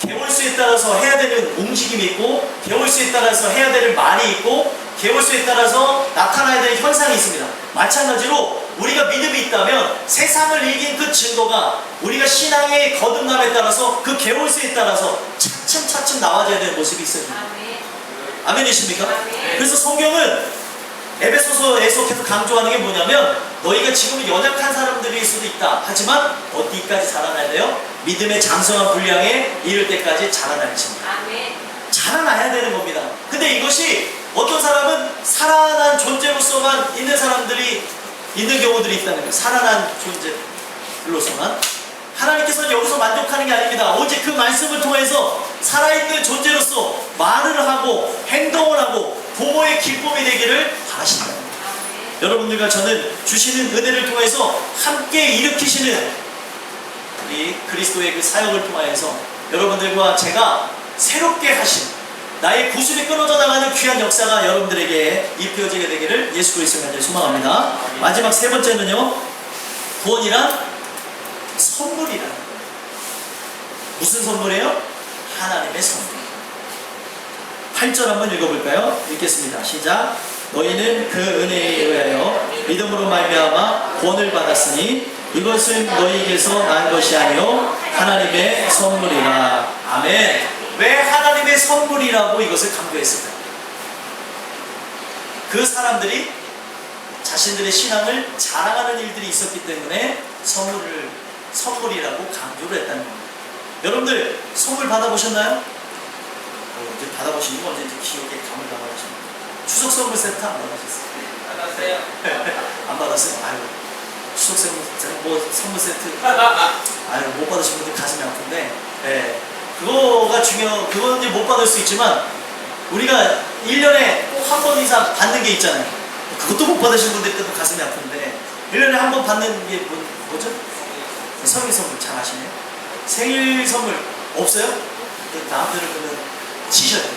개월수에 따라서 해야 되는 움직임이 있고, 개월수에 따라서 해야 되는 말이 있고, 개월수에 따라서 나타나야 되는 현상이 있습니다. 마찬가지로 우리가 믿음이 있다면 세상을 이긴 그 증거가 우리가 신앙의 거듭남에 따라서 그 개월수에 따라서 차츰차츰 나와져야 되는 모습이 있어요. 아멘이십니까? 그래서 성경은 에베소서에서 계속 강조하는 게 뭐냐면, 너희가 지금 연약한 사람들일 수도 있다. 하지만 어디까지 자라나야 돼요? 믿음의 장성한 분량에 이를 때까지 자라나야십니다. 자라나야 되는 겁니다. 근데 이것이 어떤 사람은 살아난 존재로서만 있는 사람들이 있는 경우들이 있다는 거예요. 살아난 존재로서만. 하나님께서는 여기서 만족하는 게 아닙니다. 오직 그 말씀을 통해서 살아있는 존재로서 말을 하고 행동을 하고 부모의 기쁨이 되기를 바라신다. 여러분들과 저는 주시는 은혜를 통해서 함께 일으키시는 우리 그리스도의 그 사역을 통하여서 여러분들과 제가 새롭게 하신 나의 구습이 끊어져 나가는 귀한 역사가 여러분들에게 입혀지게 되기를 예수 그리스도의 이름으로 소망합니다. 마지막 세 번째는요, 구원이란 선물이란. 무슨 선물이에요? 하나님의 선물. 8절 한번 읽어볼까요? 읽겠습니다. 시작. 너희는 그 은혜에 의하여 믿음으로 말미암아 구원을 받았으니 이것은 너희에게서 난 것이 아니요 하나님의 선물이라. 아멘. 왜 하나님의 선물이라고 이것을 강조했을까요? 그 사람들이 자신들의 신앙을 자랑하는 일들이 있었기 때문에 선물이라고 강조를 했다는 겁니다. 여러분들 선물 받아보셨나요? 이제 받아보신 거 언제 기억에 감을 담아가십니까? 추석 선물 세트 안 받으셨어요? 받았어요. 안 받았어요? 아유, 추석 선물 세트 아유, 못 받으신 분들 가슴이 아픈데, 네. 그거는 이제 못 받을 수 있지만 우리가 1년에 꼭 한 번 이상 받는 게 있잖아요. 그것도 못 받으신 분들도 가슴이 아픈데 1년에 한 번 받는 게 뭐죠? 생일 선물 잘 아시네요. 생일 선물 없어요? 남들을 보면 치셔야 돼요.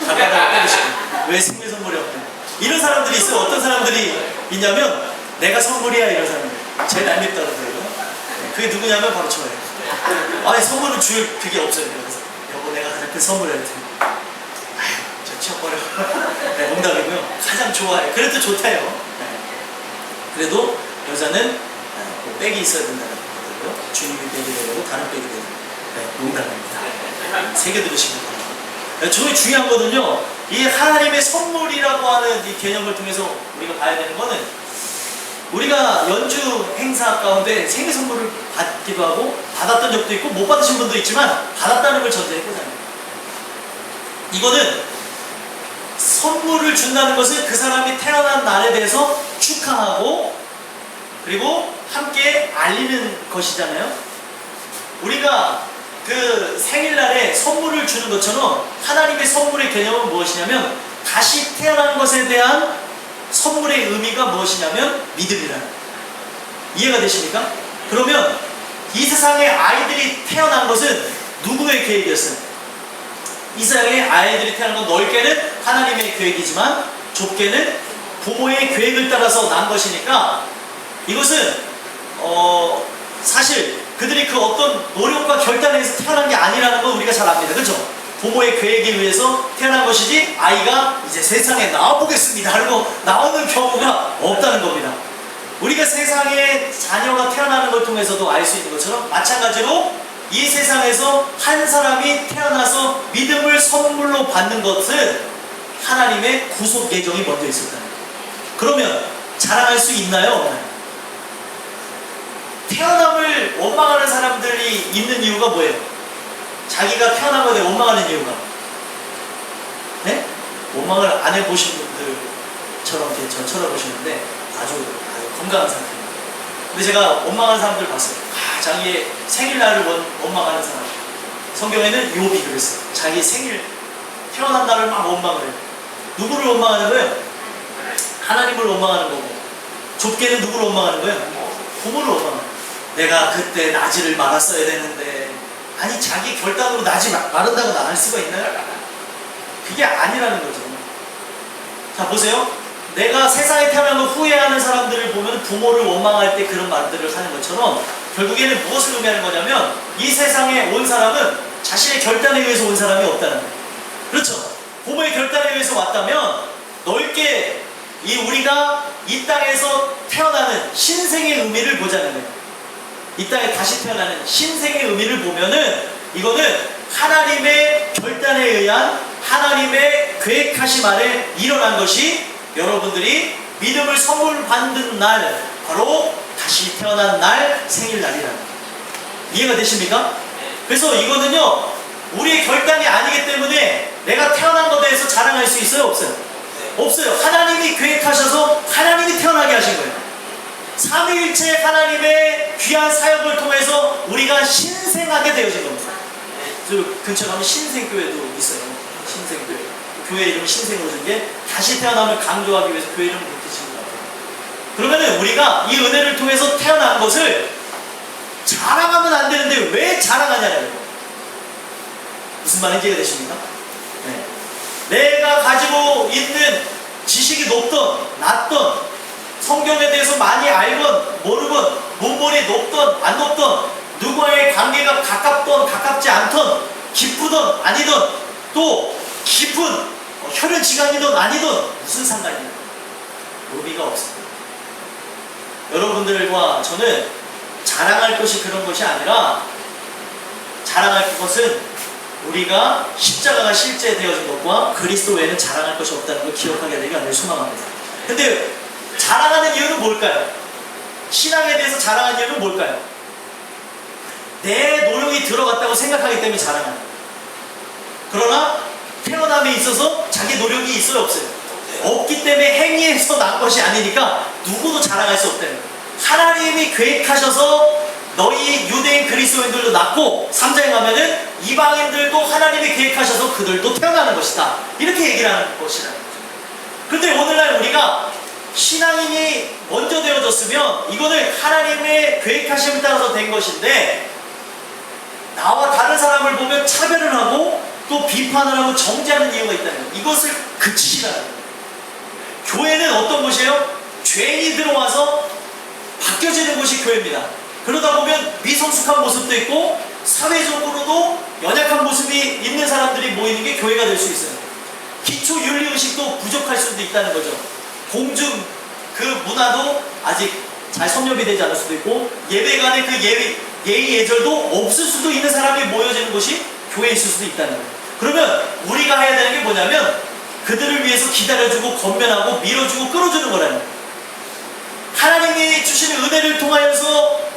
가까다가 때리시고 왜 생일 선물이 없냐. 이런 사람들이 있어요. 어떤 사람들이 있냐면 내가 선물이야 이런 사람들. 제일 얄밉다 그러더라고요. 그게 누구냐면 바로 저예요. 아니 선물을 줄 그게 없어요. 그래서 여보 내가 가장 큰 선물을 할 테니 아휴 저 치워버려. 네, 농담이고요. 가장 좋아해. 그래도 좋대요. 네. 그래도 여자는 백이 있어야 된다는 거거든요. 주님이 백이 되고 다른 백이 되고. 네, 농담입니다. 새겨 들으시면 바랍니다. 저게 중요한 거는요. 이 하나님의 선물이라고 하는 이 개념을 통해서 우리가 봐야 되는 거는 우리가 연주 행사 가운데 생일 선물을 받기도 하고 받았던 적도 있고 못 받으신 분도 있지만 받았다는 걸 전제해보자면 이거는 선물을 준다는 것은 그 사람이 태어난 날에 대해서 축하하고 그리고 함께 알리는 것이잖아요. 우리가 그 생일날에 선물을 주는 것처럼 하나님의 선물의 개념은 무엇이냐면 다시 태어난 것에 대한 선물의 의미가 무엇이냐면 믿음이라는. 이해가 되십니까? 그러면 이 세상에 아이들이 태어난 것은 누구의 계획이었어요? 이 세상에 아이들이 태어난 건 넓게는 하나님의 계획이지만 좁게는 부모의 계획을 따라서 난 것이니까 이것은 사실 그들이 그 어떤 노력과 결단에 의해서 태어난 게 아니라는 건 우리가 잘 압니다. 그렇죠? 부모의 계획에 의해서 태어난 것이지 아이가 이제 세상에 나와보겠습니다 하고 나오는 경우가 없다는 겁니다. 우리가 세상에 자녀가 태어나는 걸 통해서도 알 수 있는 것처럼 마찬가지로 이 세상에서 한 사람이 태어나서 믿음을 선물로 받는 것은 하나님의 구속 예정이 먼저 있었다는 거예요. 그러면 자랑할 수 있나요? 없나요? 태어남을 원망하는 사람들이 있는 이유가 뭐예요? 자기가 태어난 것에 원망하는 이유가, 네? 원망을 안 해보신 분들처럼 이렇게 저 쳐다보시는데 아주 건강한 상태입니다. 근데 제가 원망하는 사람들 봤어요. 자기의 생일날을 원망하는 사람. 성경에는 욥이 그랬어요. 자기 생일, 태어난 날을 막 원망을 해요. 누구를 원망하는 거예요? 하나님을 원망하는 거고. 좁게는 누구를 원망하는 거예요? 부모를 원망하는 거예요. 내가 그때 나지를 말았어야 되는데. 아니, 자기 결단으로 나지 마른다고 안 할 수가 있나요? 그게 아니라는 거죠. 자, 보세요. 내가 세상에 태어난 걸 후회하는 사람들을 보면 부모를 원망할 때 그런 말들을 하는 것처럼 결국에는 무엇을 의미하는 거냐면 이 세상에 온 사람은 자신의 결단에 의해서 온 사람이 없다는 거예요. 그렇죠? 부모의 결단에 의해서 왔다면 넓게 우리가 이 땅에서 태어나는 신생의 의미를 보자는 거예요. 이 땅에 다시 태어나는 신생의 의미를 보면은 이거는 하나님의 결단에 의한 하나님의 계획하심 아래 일어난 것이 여러분들이 믿음을 선물 받는 날, 바로 다시 태어난 날, 생일날이라는 거예요. 이해가 되십니까? 그래서 이거는요, 우리의 결단이 아니기 때문에 내가 태어난 것에 대해서 자랑할 수 있어요? 없어요? 없어요. 하나님이 계획하셔서 하나님이 태어나게 하신 거예요. 삼위일체 하나님의 귀한 사역을 통해서 우리가 신생하게 되어진 겁니다. 저 근처에 가면 신생교회도 있어요. 신생교회. 교회 이름을 신생으로 준 게 다시 태어남을 강조하기 위해서 교회 이름을 그렇게 지은 것 같아요. 그러면은 우리가 이 은혜를 통해서 태어난 것을 자랑하면 안 되는데 왜 자랑하냐는 거예요. 무슨 말인지 이해가 되십니까? 네. 내가 가지고 있는 지식이 높던 낮던 성경에 대해서 많이 알건 모르건 문본이 높던 안 높던 누구와의 관계가 가깝던 가깝지 않던 기쁘던 아니던 또 깊은 혈연지간이든 아니든 무슨 상관이냐, 의미가 없습니다. 여러분들과 저는 자랑할 것이 그런 것이 아니라 자랑할 것은 우리가 십자가가 실제 되어진 것과 그리스도 외에는 자랑할 것이 없다는 걸 기억하게 되길 간절히 소망합니다. 근데 자랑하는 이유는 뭘까요? 신앙에 대해서 자랑하는 이유는 뭘까요? 내 노력이 들어갔다고 생각하기 때문에 자랑하는 거예요. 그러나 태어남에 있어서 자기 노력이 있어요? 없어요? 없기 때문에 행위에서 난 것이 아니니까 누구도 자랑할 수 없다는 거예요. 하나님이 계획하셔서 너희 유대인 그리스도인들도 낳고 3장에 가면은 이방인들도 하나님이 계획하셔서 그들도 태어나는 것이다, 이렇게 얘기를 하는 것이라는 거죠. 그런데 오늘날 우리가 신앙인이 먼저 되어졌으면 이거는 하나님의 계획하심을 따라서 된 것인데, 나와 다른 사람을 보면 차별을 하고 또 비판을 하고 정죄하는 이유가 있다는 거예요. 이것을 그치시라는 거예요. 교회는 어떤 곳이에요? 죄인이 들어와서 바뀌어지는 곳이 교회입니다. 그러다 보면 미성숙한 모습도 있고 사회적으로도 연약한 모습이 있는 사람들이 모이는 게 교회가 될 수 있어요. 기초 윤리의식도 부족할 수도 있다는 거죠. 공중 그 문화도 아직 잘 섭렵이 되지 않을 수도 있고 예배간의 그 예의 예절도 없을 수도 있는 사람이 모여지는 곳이 교회에 있을 수도 있다는 거예요. 그러면 우리가 해야 되는 게 뭐냐면 그들을 위해서 기다려주고 건면하고 밀어주고 끌어주는 거라는 거예요. 하나님이 주시는 은혜를 통하여서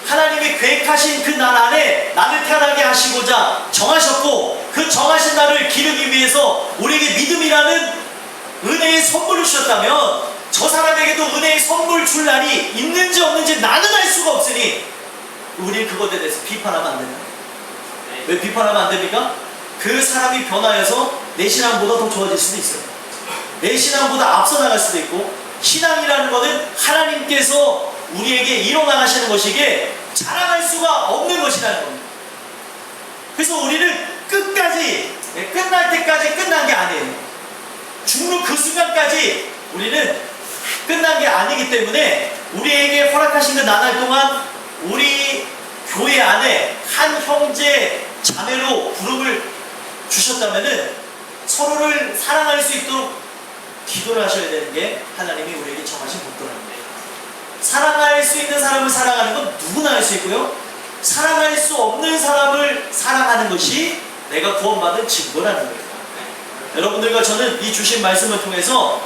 하나님이 계획하신 그 날 안에 나를 태어나게 하시고자 정하셨고, 그 정하신 날을 기르기 위해서 우리에게 믿음이라는 은혜의 선물을 주셨다면 저 사람에게도 은혜의 선물 줄 날이 있는지 없는지 나는 알 수가 없으니 우리는 그것에 대해서 비판하면 안 된다. 왜 비판하면 안 됩니까? 그 사람이 변화해서 내 신앙보다 더 좋아질 수도 있어요. 내 신앙보다 앞서 나갈 수도 있고, 신앙이라는 것은 하나님께서 우리에게 일어나가시는 것이기에 자랑할 수가 없는 것이라는 겁니다. 그래서 우리는 끝까지, 끝날 때까지 끝난 게 아니에요. 죽는 그 순간까지 우리는 끝난 게 아니기 때문에 우리에게 허락하신 그 나날 동안 우리 교회 안에 한 형제 자매로 부름을 주셨다면은 서로를 사랑할 수 있도록 기도를 하셔야 되는 게 하나님이 우리에게 정하신 목표랍니다. 사랑할 수 있는 사람을 사랑하는 건 누구나 할 수 있고요, 사랑할 수 없는 사람을 사랑하는 것이 내가 구원받은 증거라는 거예요. 여러분들과 저는 이 주신 말씀을 통해서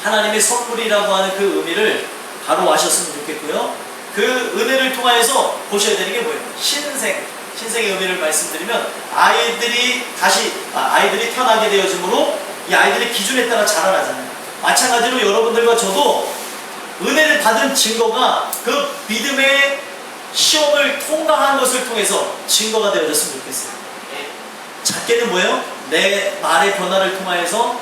하나님의 선물이라고 하는 그 의미를 바로 아셨으면 좋겠고요. 그 은혜를 통하여서 보셔야 되는 게 뭐예요? 신생의 의미를 말씀드리면 아이들이 태어나게 되어짐으로 이 아이들의 기준에 따라 자라나잖아요. 마찬가지로 여러분들과 저도 은혜를 받은 증거가 그 믿음의 시험을 통과한 것을 통해서 증거가 되어졌으면 좋겠어요. 작게는 뭐예요? 내 말의 변화를 통하여서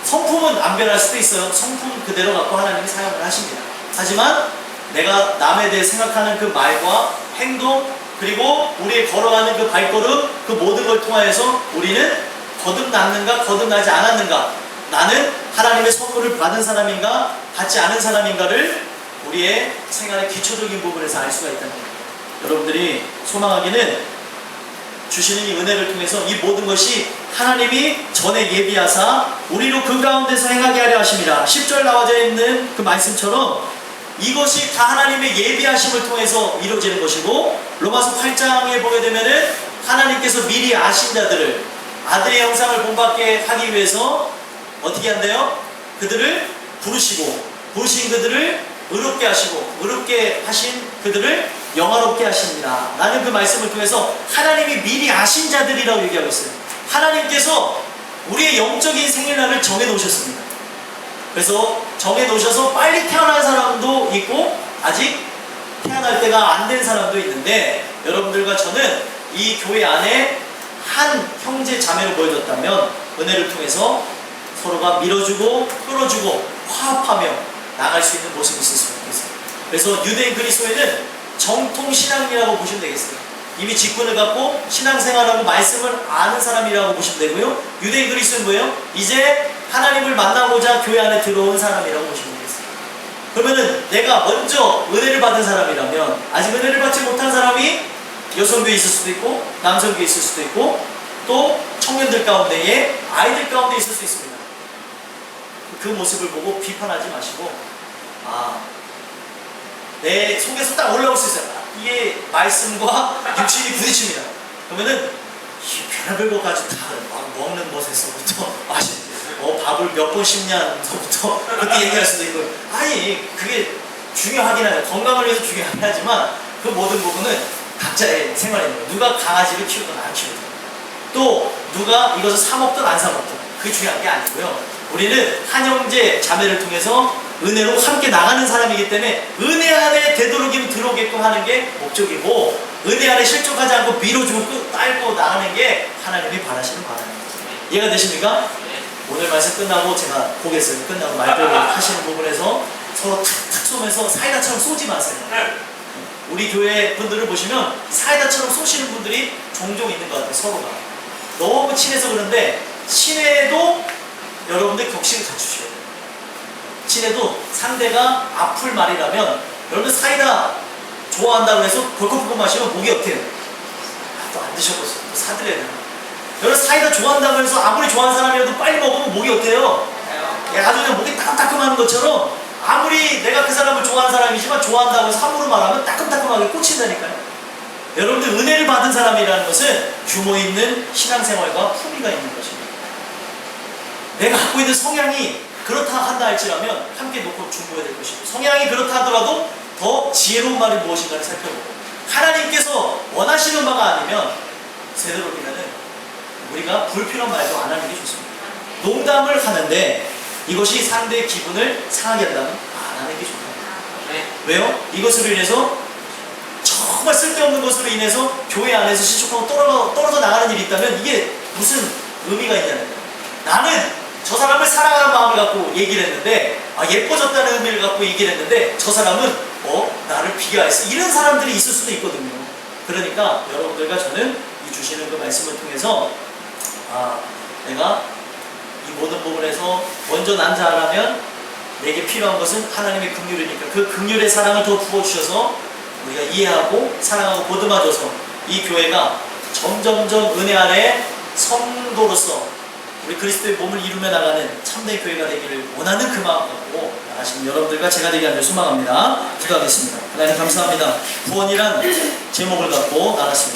성품은 안 변할 수도 있어요. 성품 그대로 갖고 하나님이 사용을 하십니다. 하지만 내가 남에 대해 생각하는 그 말과 행동, 그리고 우리의 걸어가는 그 발걸음, 그 모든 걸 통하여서 우리는 거듭났는가 거듭나지 않았는가, 나는 하나님의 선물을 받은 사람인가 받지 않은 사람인가를 우리의 생활의 기초적인 부분에서 알 수가 있다는 거예요. 여러분들이 소망하기는 주시는 이 은혜를 통해서 이 모든 것이 하나님이 전에 예비하사 우리로 그 가운데서 행하게 하려 하십니다. 10절 나와져 있는 그 말씀처럼 이것이 다 하나님의 예비하심을 통해서 이루어지는 것이고, 로마서 8장에 보게 되면은 하나님께서 미리 아신 자들을 아들의 형상을 본받게 하기 위해서 어떻게 한대요? 그들을 부르신 그들을 의롭게 하시고 의롭게 하신 그들을 영화롭게 하십니다. 라는 그 말씀을 통해서 하나님이 미리 아신 자들이라고 얘기하고 있어요. 하나님께서 우리의 영적인 생일날을 정해놓으셨습니다. 그래서 정해놓으셔서 빨리 태어난 사람도 있고 아직 태어날 때가 안 된 사람도 있는데, 여러분들과 저는 이 교회 안에 한 형제 자매로 보여졌다면 은혜를 통해서 서로가 밀어주고 끌어주고 화합하며 나갈 수 있는 모습이 있었으면 좋겠어요. 그래서 유대인 그리스도인은 정통 신앙이라고 보시면 되겠어요. 이미 직분을 갖고 신앙생활하고 말씀을 아는 사람이라고 보시면 되고요. 유대인 그리스도는 뭐예요? 이제 하나님을 만나고자 교회 안에 들어온 사람이라고 보시면 되겠어요. 그러면은 내가 먼저 은혜를 받은 사람이라면 아직 은혜를 받지 못한 사람이 여성교에 있을 수도 있고 남성교에 있을 수도 있고 또 청년들 가운데에 아이들 가운데 있을 수 있습니다. 그 모습을 보고 비판하지 마시고, 내 속에서 딱 올라올 수 있어요. 이게 말씀과 육신이 부딪힙니다. 그러면은 별별 것까지 다 먹는 것에서부터 밥을 몇 번 씹냐서부터 그렇게 얘기할 수도 있고, 아니 그게 중요하긴 하죠. 건강을 위해서 중요하긴 하지만 그 모든 부분은 각자의 생활입니다. 누가 강아지를 키우든 안 키우든, 또 누가 이것을 사 먹든 안 사 먹든 그게 중요한 게 아니고요. 우리는 한 형제 자매를 통해서 은혜로 함께 나가는 사람이기 때문에 은혜 안에 되도록이면 들어오게끔 하는 게 목적이고, 은혜 안에 실족하지 않고 밀어주고 딸고 나가는 게 하나님이 바라시는 바람입니다. 이해가 되십니까? 오늘 말씀 끝나고 제가 보겠어요. 끝나고 말들 하시는 부분에서 서로 탁탁 쏘면서 사이다처럼 쏘지 마세요. 우리 교회 분들을 보시면 사이다처럼 쏘시는 분들이 종종 있는 것 같아요. 서로가 너무 친해서 그런데, 친해도 여러분들 격식을 갖추셔야 돼요. 친해도 상대가 아플 말이라면, 여러분들 사이다 좋아한다고 해서 벌컥벌컥 마시면 목이 어때요? 또 안 드셔보세요. 또 사드려야 돼요. 여러분 사이다 좋아한다고 해서 아무리 좋아하는 사람이라도 빨리 먹으면 목이 어때요? 아주 그냥 목이 따끔따끔하는 것처럼, 아무리 내가 그 사람을 좋아하는 사람이지만 좋아한다고 해서 함부로 말하면 따끔따끔하게 꽂힌다니까요. 여러분들 은혜를 받은 사람이라는 것은 규모 있는 신앙생활과 품위가 있는 것입니다. 내가 갖고 있는 성향이 그렇다 한다 할지라면 함께 놓고 중보해야 될 것이고, 성향이 그렇다 하더라도 더 지혜로운 말이 무엇인가를 살펴보고, 하나님께서 원하시는 바가 아니면 되도록이면은 우리가 불필요한 말도 안 하는 게 좋습니다. 농담을 하는데 이것이 상대의 기분을 상하게 한다면 안 하는 게 좋다. 왜요? 이것으로 인해서 정말 쓸데없는 것으로 인해서 교회 안에서 실족하고 떨어져 나가는 일이 있다면 이게 무슨 의미가 있냐는 거예요. 나는 저 사람을 사랑하는 마음을 갖고 얘기를 했는데, 예뻐졌다는 의미를 갖고 얘기를 했는데 저 사람은 나를 비하했어, 이런 사람들이 있을 수도 있거든요. 그러니까 여러분들과 저는 이 주시는 그 말씀을 통해서 내가 이 모든 부분에서 먼저 난 자라면 내게 필요한 것은 하나님의 긍휼이니까 그 긍휼의 사랑을 더 부어주셔서 우리가 이해하고 사랑하고 보듬어줘서 이 교회가 점점점 은혜 안에 성도로서 우리 그리스도의 몸을 이루며 나가는 참된 교회가 되기를 원하는 그 마음 갖고 나가시는 여러분들과 제가 되게 하길 소망합니다. 기도하겠습니다. 하나님 감사합니다. 구원이란 제목을 갖고 나눴습니다.